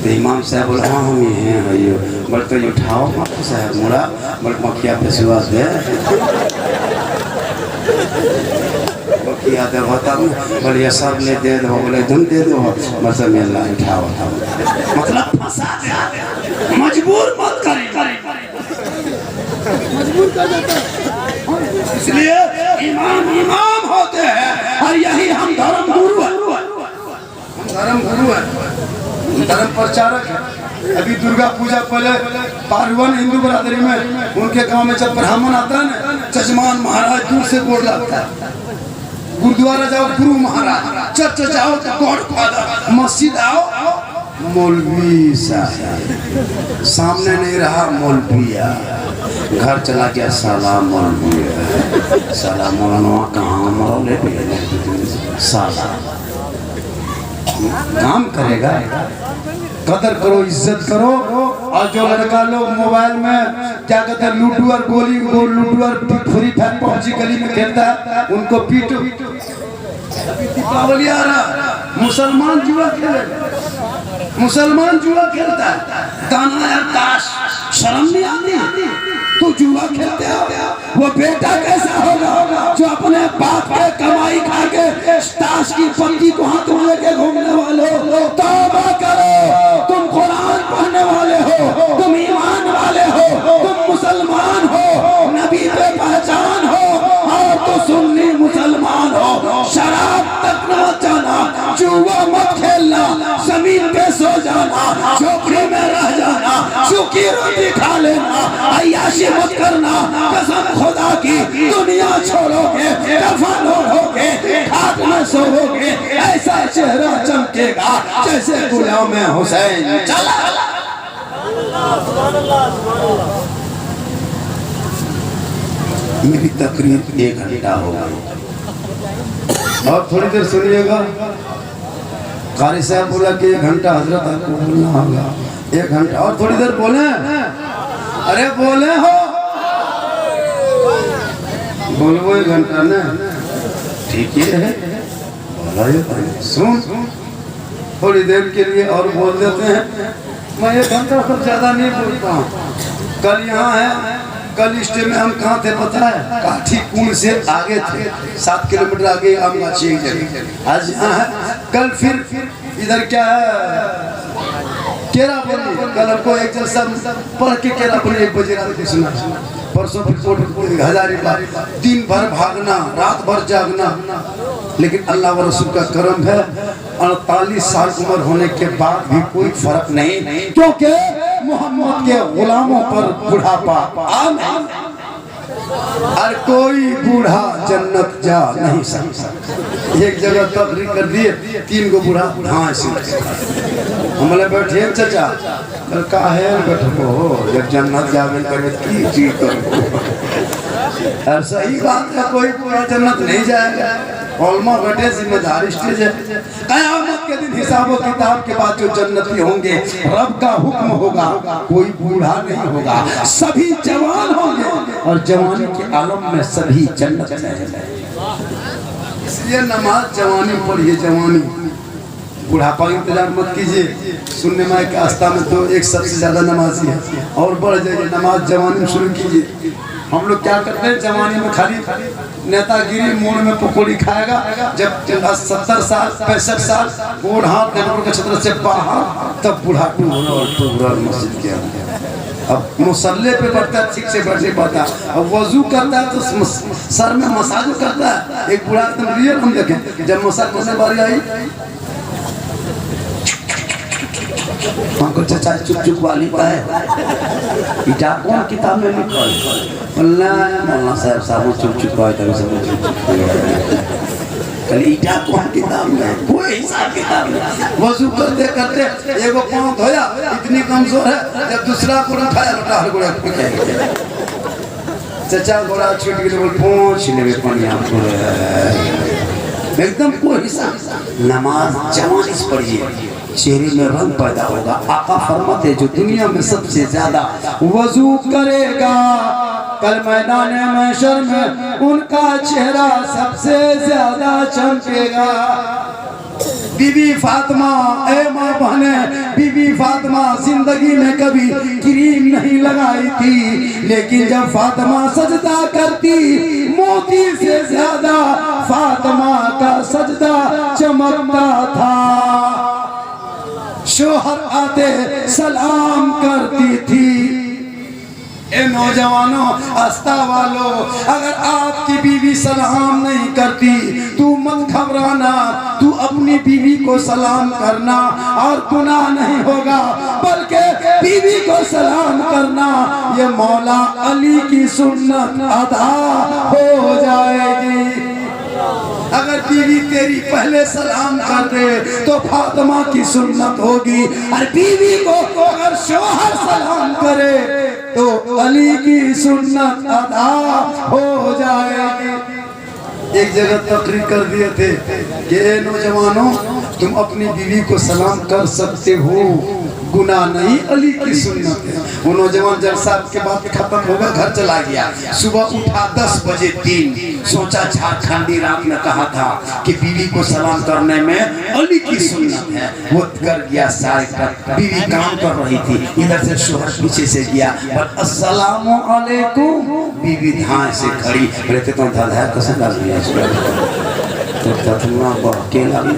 तो इमाम साहब बोला हाँ हम ये हैं भैया बोल तो उठाओ मत साहब मुड़ा बोल मखिया पे सुवास दे याद है बताऊँ बोले सब ने दे दो बोले तुम दे दो मतलब अल्लाह उठाओ मतलब फंसा दे मजबूर मत करे मजबूर कर देता है इसलिए इमाम होते हैं और यही हम धर्म गुरु है धर्म प्रचारक है अभी दुर्गा पूजा पहले पारवन हिंदू बरादरी में उनके गांव में जब ब्राह्मण आता है ना जजमान महाराज दूर से बोल लगता है गुरुद्वारा जाओ गुरु महाराज चर्च जाओ तो गॉड फादर मस्जिद आओ मौलवी साहब सामने नहीं रहा मौलविया घर चला गया साला मौलविया साला मौलाना कहाँ मौले साला काम करेगा कदर करो इज्जत करो और जो लड़का लोग मोबाइल में क्या कहते हैं लूडो और गोली लूडो और फ्री फायर पबजी गली में खेलता है उनको पीटो दीपावली आ रहा मुसलमान जुआ खेलता है गाना या ताश शर्म नहीं आती तो जुआ खेलते हो वो बेटा कैसा होगा जो अपने बाप के कमाई खा के ताश की पत्ती को हाथ में लेके घूमने वाले हो तौबा करो तुम कुरान पढ़ने वाले हो तुम ईमान वाले हो तुम मुसलमान हो नबी पे पहचान हो और तो सुन्नी मुसलमान हो शराब तक न जाना जुआ मत खेलना जमीन पे सो जाना झोपड़ी में रह जाना सूखी रोटी खा लेना अय्याशी मत करना कसम खुदा की दुनिया छोड़ोगे दफन होगे खाक में सोओगे ऐसा चेहरा चमकेगा जैसे गुलाम हुसैन चला मेरी तकरीर 1 घंटा हो गई और थोड़ी देर सुनिएगा कारी साहब बोला कि 1 घंटा हजरत आपको बोलना होगा 1 घंटा और थोड़ी देर बोले अरे बोले हो बोलो 1 घंटा ना ठीक है बोला सुन थोड़ी देर के लिए और बोल देते हैं मैं 1 घंटा से ज्यादा नहीं बोलता हूँ कल यहाँ है कल स्टे में हम कहाँ थे पता है काठी कुंड से आगे थे 7 किलोमीटर आगे आमगाछी आज यहाँ है कल फिर इधर क्या है केरा बनी कल हमको एक जलसा पढ़ के केरा बनी 1 बजे रात को सुना परसों फिर हजारीबाग दिन भर भागना रात भर जागना लेकिन अल्लाह व रसूल का करम है 48 साल उम्र होने के बाद भी कोई फर्क नहीं क्योंकि मोहम्मद के गुलामों पर बुढ़ापा आमीन और कोई बूढ़ा जन्नत जा नहीं सकता एक जगह तकरीर कर दिए 3 गो बूढ़ा घास हमले बैठे चाचा कल का है बैठो जब जन्नत जावे करे की चीज करो और सही बात है कोई बूढ़ा जन्नत नहीं जाएगा ओल्मा बैठे जिम्मेदार स्टेज है कयामत के दिन हिसाब व किताब के बाद जो जन्नती होंगे रब का हुक्म होगा कोई बूढ़ा नहीं होगा सभी जवान होंगे और जवानी के आलम में सभी जन्नत जाएंगे इसलिए नमाज जवानी पढ़िए जवानी बुढ़ापा इंतजार मत कीजिए सुनने में के आस्था में तो एक सबसे ज्यादा नमाजी है और बढ़ जाइए नमाज जवानी में शुरू कीजिए हम लोग क्या करते हैं जवानी में खाली नेतागिरी मोड़ में पकौड़ी खाएगा जब 70 साल 65 साल गोड़ हाथ नेटवर्क के क्षेत्र से बाहर तब बुढ़ापू होना और मस्जिद के अंदर अब मुसल्ले पे बैठता है, ठीक से बैठे पाता, अब वजू करता है तो सर में मसाज करता है। एक बूढ़ा एकदम रियल हम देखें, जब मसाज करने बारी आई हमको चाचा चुप चुप वाली का है इटा कौन किताब में लिखा है, मौलाना साहब साहब चुप चुप आए तभी सब चुप चुप कल इटा कौन किताब में, कोई हिसाब किताब में। वजू करते करते एगो पाँव धोया, इतनी कमजोर है, जब दूसरा को उठाया लौटा गोड़ा चाचा गोड़ा छूट गए, पहुँच ले पानी आपको एकदम कोई हिसाब। नमाज जवानी पढ़िए, चेहरे में रंग पैदा होगा। आका फरमाते हैं जो दुनिया में सबसे ज्यादा वजू करेगा कल मैदान महशर में उनका चेहरा सबसे ज्यादा चमकेगा। बीबी फातिमा, ए माँ बहने, बीबी फातिमा जिंदगी में कभी क्रीम नहीं लगाई थी, लेकिन जब फातिमा सजदा करती मोती से ज्यादा फातिमा का सजदा चमकता था। शोहर आते सलाम करती थी। ए नौजवानों, आस्था वालों, अगर आपकी बीवी सलाम नहीं करती तू मत घबराना, तू अपनी बीवी को सलाम करना और गुनाह नहीं होगा, बल्कि बीवी को सलाम करना ये मौला अली की सुन्नत अदा हो जाएगी। अगर बीवी तेरी पहले सलाम कर दे तो फातिमा की सुन्नत होगी, और बीवी को अगर शोहर सलाम करे तो अली की सुन्नत अदा हो जाएगी। एक जगह तकरीर कर दिए थे कि नौजवानों तुम अपनी बीवी को सलाम कर सकते हो, गुनाह नहीं, अली की सुन्नत है। वो नौजवान जलसा के बाद खत्म होगा, घर चला गया। सुबह उठा 10 बजे 3, सोचा झारखंडी राम ने कहा था कि बीवी को सलाम करने में अली की सुन्नत है, वो कर गया सारे कर। बीवी काम कर रही थी, इधर से शोहर पीछे से गया और अस्सलामु अलैकुम, बीवी धाए से खड़ी रहते तो धाधा कैसे डाल दिया तो तथुआ अकेला भी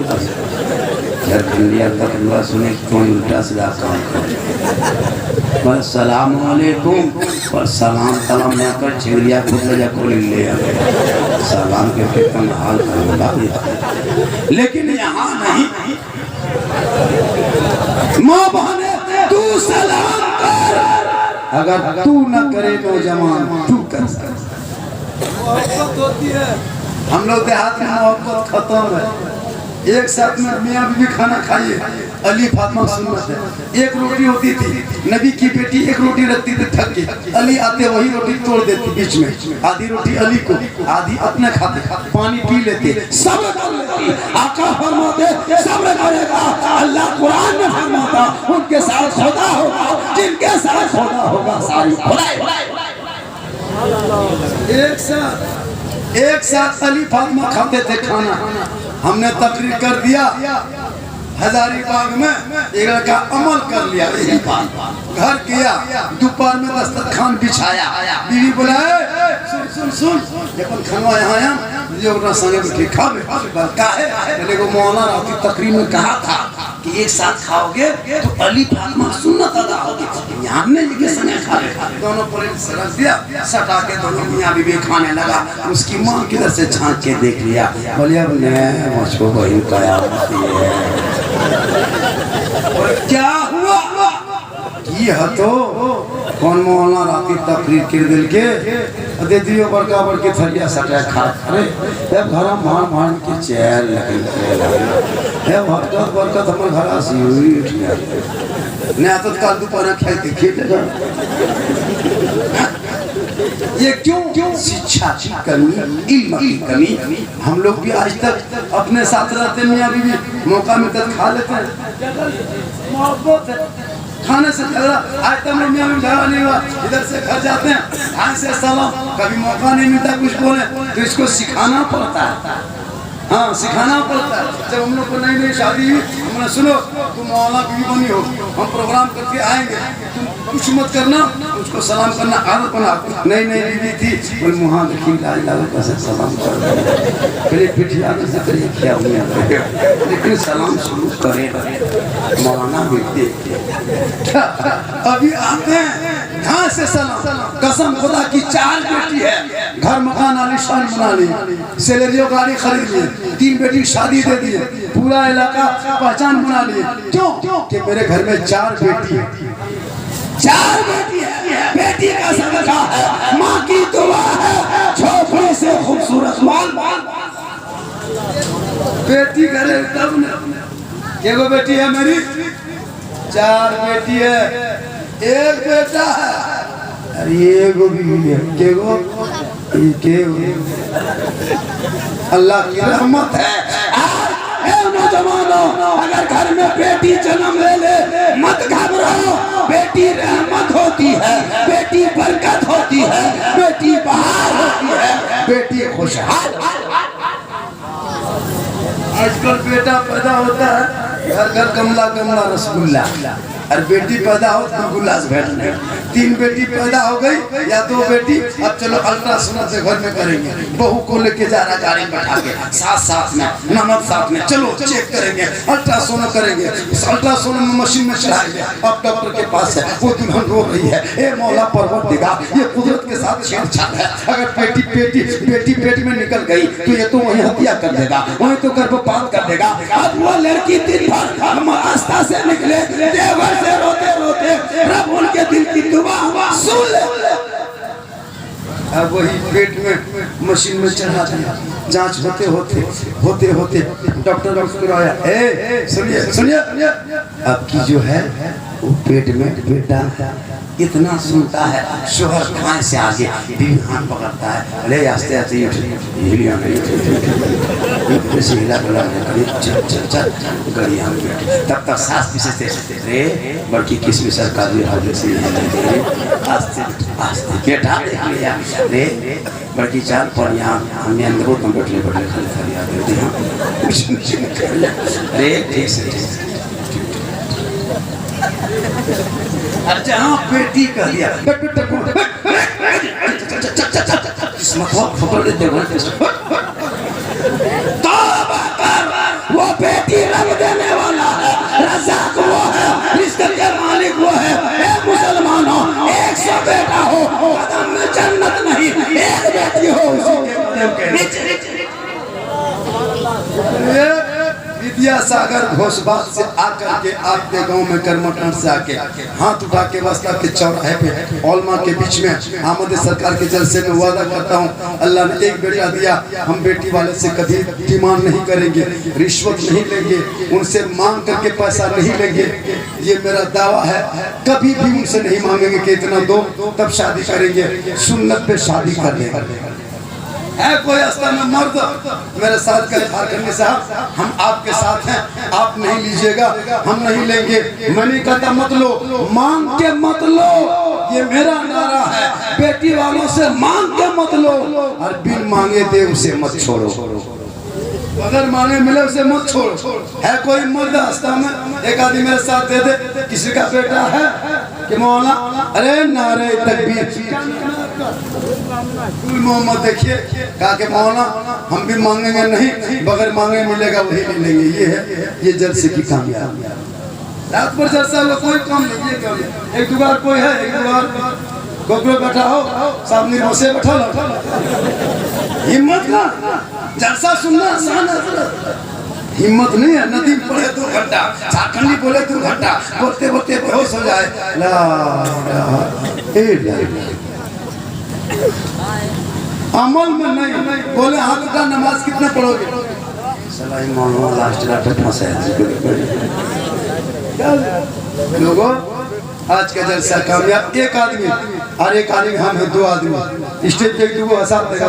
झारखंडिया तक सुने कौन उल्टा सीधा काम कर बस सलाम अलैकुम और सलाम तलाम न कर झिगरिया खुद ले खोल ले सलाम के कितना हाल करूंगा। लेकिन यहाँ नहीं, माँ बहने तू सलाम कर, अगर तू न करे नौजवान तू कर मोहब्बत होती है। हम लोग देहात में मोहब्बत खत्म है। एक साथ में मियाँ बीवी खाना खाइए, अली फातिमा सुन्नत है। एक रोटी होती थी, नबी की बेटी एक रोटी रखती थी, थक के अली आते वही रोटी तोड़ देती बीच में, आधी रोटी अली को आधी अपने खाते, पानी पी लेते, सब्र कर लेती। आका फरमाते सब्र करेगा, अल्लाह कुरान में फरमाता उनके साथ खुदा होगा, जिनके साथ खुदा होगा सारी खुदा। एक साथ अली फातिमा खाते थे खाना। हमने तकरीर कर दिया हजारीबाग में, एक लड़का अमल कर लिया, यही बात घर किया, दोपहर में दस्तरखान बिछाया, बीवी बुलाए सुन सुन सुन जब खाना यहाँ आया जो संगे बैठे खा है को मौलाना रात की तकरीर में कहा था कि एक साथ खाओगे तो अली फातिमा सुन्नत अदा होगी, यहाँ ने लेके संगे खा ले। दोनों प्लेट से रख दिया, सटा के दोनों मियाँ बीवी खाने लगा। उसकी माँ किधर से झांक के देख लिया, बोले अब ने मुझको बहन कयामत है। और क्या हुआ ये तो कौन मौलाना रात की तकरीर कर दिल के दे दियो बड़का बड़के थलिया सटा खा अरे जब घर मान मान के चैल है बरकत बरकत हमर घर से हुई उठ गया ने तो काल दोपहर खाते खेलेगा। ये क्यों शिक्षा की कमी, इल्म की कमी। हम लोग भी आज तक अपने साथ रहते मियाँ बीवी मौका मिलता खा लेते हैं, मोहब्बत है। खाने से झगड़ा आज तक मियाँ बीवी झगड़ा नहीं हुआ, इधर से घर जाते हैं हाँ से सलाम, कभी मौका नहीं मिलता कुछ बोले तो इसको सिखाना पड़ता है। हाँ सिखाना पड़ता है। जब हम लोग को नई नई शादी हुई हमने सुनो तुम मौलाना बीवी बनी हो, हम प्रोग्राम करके आएंगे, तुम कुछ मत करना, उसको सलाम करना आदत बना। नई नई बीवी थी बोले मुँह देखी लाज लागो कैसे सलाम कर फिर पिठिया से करिए क्या हुआ, लेकिन सलाम शुरू करे मौलाना भी अभी आते हैं कहाँ से सलाम, कसम खुदा की 4 बेटी है, घर मकान आलीशान बना ली, सैलरियो गाड़ी खरीद ली, 3 बेटी शादी दे दी, पूरा इलाका पहचान बना लिए। क्यों कि मेरे घर में 4 बेटी है, 4 बेटी है, बेटी का सदका है, माँ की दुआ है, छोटे से खूबसूरत माल बेटी करे तब न। एगो बेटी है मेरी, 4 बेटी है, 1 बेटा है, अरे एगो बीवी है, केगो अल्लाह की रहमत है। नौजवानों, अगर घर में बेटी जन्म ले मत घबराओ, बेटी रहमत होती है, बेटी बरकत होती है, बेटी बहार होती है, बेटी खुशहाल। आजकल बेटा पैदा होता है, घर घर कमला कमला रसगुल्ला, और बेटी पैदा हो तो गुलास बैठने। 3 बेटी पैदा हो गई या 2 बेटी, अब चलो अल्ट्रासाउंड से घर में करेंगे, बहू को लेके जा रहा गाड़ी बैठा के, साथ में ननद साथ में, चलो चेक करेंगे, अल्ट्रासाउंड करेंगे, अल्ट्रासाउंड मशीन में चढ़ाएंगे। अब डॉक्टर के पास है, वो दुल्हन रो रही है, ए मौला परवरदिगार, ये कुदरत के साथ छेड़छाड़ है, अगर बेटी पेट में निकल गई तो ये तो वही हत्या कर देगा, वही तो गर्भपात कर देगा। अब वो लड़की दिन भर आस्था से निकले, देवर से रोते रोते रब उनके दिल की दुआ सुन ले। अब वही पेट में मशीन में चढ़ा दिया, जांच होते होते डॉक्टर मुस्कुराया, ए सुनिए, आपकी जो है वो पेट में बेटा इतना सुनता है, शोहर खाने से आगे बीवी हाथ पकड़ता है, अरे आस्ते आस्ते हिलिया हिला चल गड़िया, तब तक सास पीछे से रे बड़की किस्म सरकारी से आस्ते बेटा रे बड़की चाल पर यहाँ हमने अंदरों में बैठे खाली अरे ठीक से जहाँ बेटी कह दिया वो बेटी रंग देने वाला है, रज़ाक वो है, रिज़्क़ के मालिक वो है। मुसलमानों, 100 बेटा हो कदम में जन्नत नहीं, 1 बेटी हो विद्यासागर घोषबाद से आकर के आपके गांव में करमटन से आके हाथ उठा के वास्ता के चौराहे पे ओलमा के बीच में आमद सरकार के जलसे में वादा करता हूँ, अल्लाह ने 1 बेटा दिया, हम बेटी वाले से कभी डिमांड नहीं करेंगे, रिश्वत नहीं लेंगे, उनसे मांग करके पैसा नहीं लेंगे, ये मेरा दावा है। कभी भी उनसे नहीं मांगेंगे कि इतना दो, तब शादी करेंगे, सुन्नत पे शादी कर लेंगे। है कोई रास्ता में मर्द मेरे साथ का इजहार करने साहब, हम आपके साथ हैं, आप नहीं लीजिएगा, हम नहीं लेंगे, मैं नहीं कहता मत लो, मांग के मत लो, ये मेरा नारा है, बेटी वालों से मांग के मत लो, और बिन मांगे दे उसे मत छोड़ो, अगर मांगे मिले उसे मत छोड़ो। है कोई मर्द रास्ता में, एक आदमी मेरे साथ दे दे, किसी का बेटा है कि मौला, अरे नारे तकबीर मोहम्मद देखिए, कहा कि मौला हम भी मांगेंगे नहीं, बगैर मांगे मिलेगा वही ले लेंगे। ये है ये जलसे की कामयाबी, रात भर जलसा लो, कोई काम नहीं, ये काम है। एक दुगार कोई है, एक दुगार गोगरो बैठा हो, सामने रोसे बैठा लो, हिम्मत ना, जलसा सुनना आसान है, हिम्मत नहीं है। नदी पड़े 2 घंटा, झारखंडी बोले 2 घंटा, बोलते बोलते बेहोश हो जाए, अमल में नहीं बोले हाथ उठा, नमाज कितना पढ़ोगे, सलाई मौलाना लास्ट रात फंसा लोगों। आज का जलसा कामयाब, 1 आदमी और 1 आदमी, हम है 2 आदमी, स्टेज पे 2 हसाब देगा,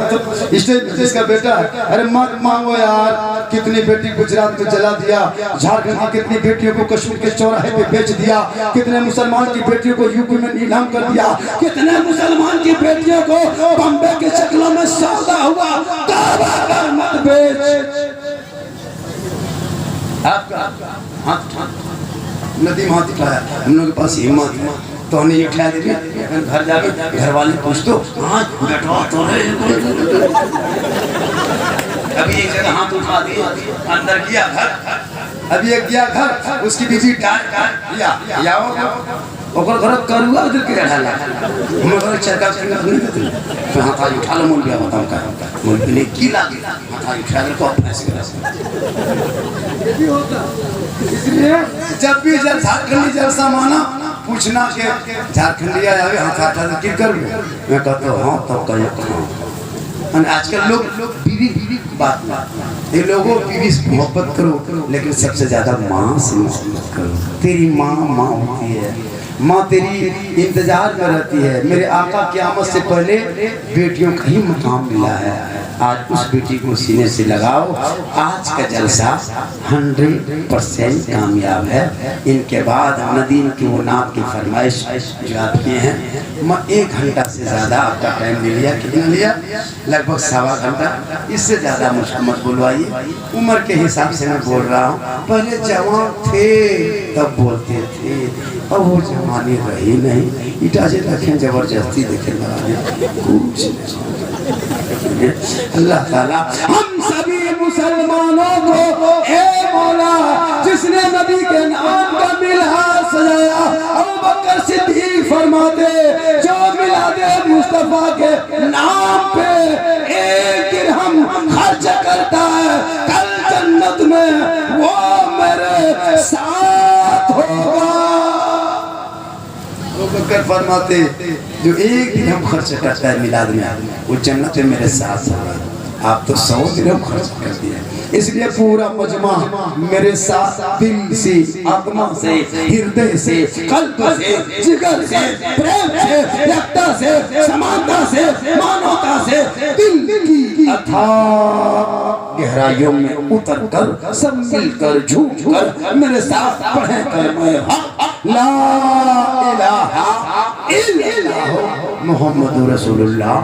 तो स्टेज पे जिसका बेटा है, अरे मत मांगो यार, कितनी बेटी गुजरात में जला दिया, झारखंड की कितनी बेटियों को कश्मीर के चौराहे पे बेच दिया, कितने मुसलमान की बेटियों को यूपी में नीलाम कर दिया, कितने मुसलमान की बेटियों को बम्बे के शक्लों में सौदा हुआ, मत बेच। आपका हाथ नदी हाथ उठाया, हम लोग के पास हिम्मत तो नहीं उठा देंगे, घर जाके घर वाले पूछ दो, हाँ बैठो तो अभी एक जगह हाथ उठा दिए, अंदर गया घर, अभी एक गया घर, उसकी बीवी ओकर घर करुआ दिल के ढाला हमर घर चरका संग नहीं देते तो हाथ आज उठा लो मूल गया बताऊं का मूल ने की लागे हाथ आज उठा ले को अपने से ये भी होता इसलिए जब भी जब झारखंडी जब सामाना पूछना के झारखंडिया आवे हाथ हाथ की कर मैं कहता हां तब कहियो और आजकल लोग बीवी बात ये लोगों बीवी से मोहब्बत करो लेकिन सबसे ज्यादा माँ से मोहब्बत करो। तेरी माँ होती है, माँ तेरी इंतजार में रहती है। मेरे आका क़यामत से पहले बेटियों का ही मकाम मिला है। आज उस बेटी को सीने से लगाओ। आज का जलसा 100% कामयाब है। इनके बाद नदीम की वो नाम की फरमाइश जो आप किए हैं, मैं 1 घंटा से ज़्यादा आपका टाइम नहीं लिया। कितना लिया? लगभग 1.25 घंटा। इससे ज़्यादा मुझको मत बुलवाइए। उम्र के हिसाब से मैं बोल रहा हूँ। पहले जवान थे तब बोलते थे, अब वो जवानी रही नहीं। इटा से रखें जबरदस्ती देखे लगा कुछ नहीं। अल्लाह ताला हम सभी मुसलमानों को ए मौला जिसने नबी के नाम का मिलाद सजाया, अबू बकर सिद्दीक फरमाते जो मिलादे मुस्तफा के नाम पे 1 दिरहम खर्च करता है कल जन्नत में वो मेरे साथ होगा। बकर फरमाते जो 1 दिरहम खर्च करता है मिलाद में वो जन्नत में मेरे साथ होगा। आप तो 100 दिरहम खर्च कर दिए। इसलिए पूरा मजमा मेरे साथ दिल से, आत्मा से, हृदय से, कल्ब से, जिगर से, प्रेम से, एकता से, समानता से, मानवता से, दिल की अथाह गहराइयों में उतर कर सब मिलकर झूम कर मेरे साथ पढ़े कर ला इलाहा इल्लल्लाह मुहम्मदुर रसूलुल्लाह।